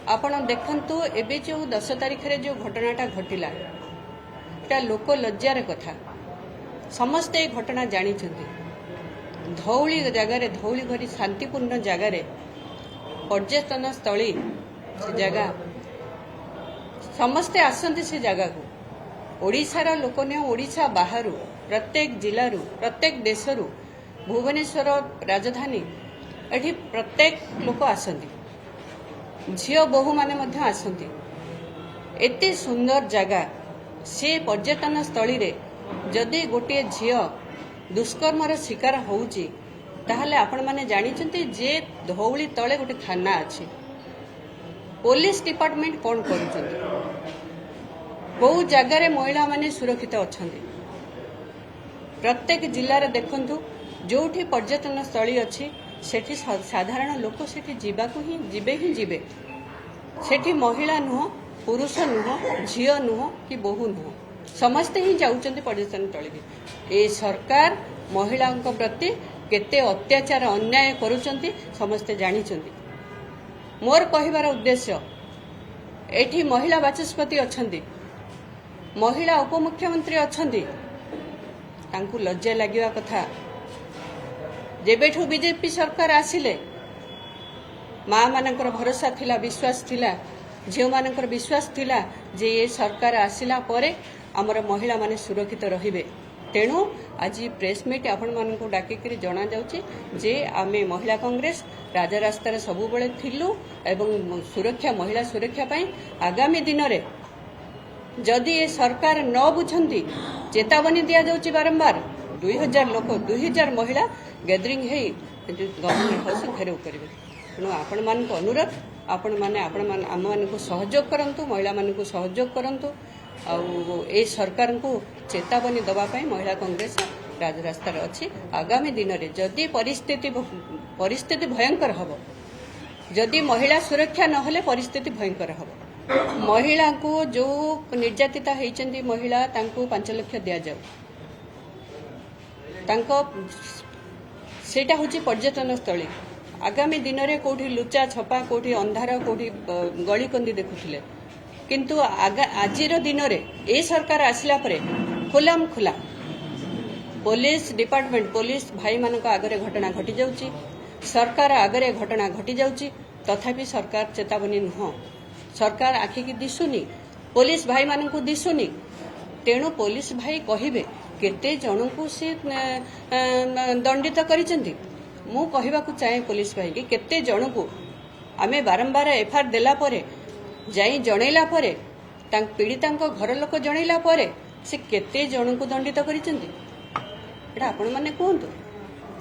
आपण देखंतु एबे जो 10 तारिख रे जो घटनाटा घटिला एटा लोक लज्जार कथा। समस्ते ये घटना जानी धौली जगार धौली भरी शांतिपूर्ण जगार पर्यटन स्थली जगह समस्ते आसंती से जगह को ओडिशार लोक ने ओडिशा बाहर प्रत्येक जिलू प्रत्येक देशरू भुवनेश्वर राजधानी एठी प्रत्येक लोक आसंती झियो बहु माने मध्य आसंती। एते सुंदर जगह से पर्यटन स्थली रे जदि गोटे झियो दुष्कर्मर शिकार होउची ताहले आपण माने जानिचंती जे धौली तळे गोटे थाना अछि। पुलिस डिपार्टमेंट कोन करूचंती बहु जगह रे महिला माने सुरक्षित अछंती। प्रत्येक जिल्ला रे देखंतु जोठी पर्यटन स्थली अछि सेठी साधारण लोक सेठी जीवे सेठी महिला नुह पुरुष नुह झियो नुह कि बहु नुह समस्ते ही जाउचंती पर्यटन स्थली। ए सरकार महिला प्रति केते अत्याचार अन्याय करूचंती समस्ते जानिचंती। मोर कहिबार उद्देश्य एठी महिला बाचस्पति अछंती महिला उपमुख्यमंत्री अछंती तांकु लज्जा लागिवा कथा। जेबेठू बीजेपी सरकार आसिले माँ मानकर भरोसा थिला विश्वास थिला झियो मानकर विश्वास थिला जे ये सरकार आसिला परे हमर महिला माने सुरक्षित रहिबे। तेणु आज प्रेस मीट आपण मानकु डाकिकरी जना जाउची जे आमे महिला कांग्रेस राजा रास्तार सबु बेले थिलु एवं सुरक्षा महिला सुरक्षा पई आगामी दिन रे जदि ये सरकार न बुझंती चेतावनी दिया जाउची बारंबार 2000 लोक 2000 महिला गैदरिंग है गवर्नमेंट हाउस घेराव करेंगे। तेणु आपण मान अनुरोध आपण माने आम मान सहयोग करंतु महिला मान सहयोग करंतु ए सरकार को चेतावनी दवापाई महिला कांग्रेस राजरास्ता अच्छी। आगामी दिन में जदि परिस्थिति भयंकर हम जदि महिला सुरक्षा नहले परिस्थिति भयंकर हम महिला को जो निर्यातिता होती महिला 5 लाख दि जाऊ सेटा हूँ पर्यटन स्थली। आगामी दिन में कौटी लुचा छपा कौटी अंधार कौटी गलिकंदी देखुले किंतु आजिर दिन में ए सरकार आसिला परे खुलाम खुला पुलिस डिपार्टमेंट पुलिस भाई मान आगरे घटना घटी जाउची सरकार आगरे घटना घटी जाउची तथापि सरकार चेतावनी नुह सरकार आखि की दिशुनी पुलिस भाई मान को दिशुनी। तेणु पुलिस भाई कहिबे केते जन को से दंडित करिसेंती। मु कहबाकू चाहे पुलिस भाई कि केते जन को आमे बारंबार एफआईआर देला परे जाई जनैला परे पीड़िता घर लोक जनैला परे से केते जन को दंडित करिसेंती एटा आपण माने कहंतु।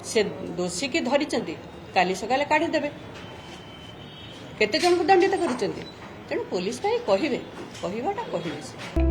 से दोषी की धरिसेंती काली सकाले काढी देबे केते जन को दंडित करिसेंती। तेणु पुलिस भाई कहिबे कहबाटा कहिबे।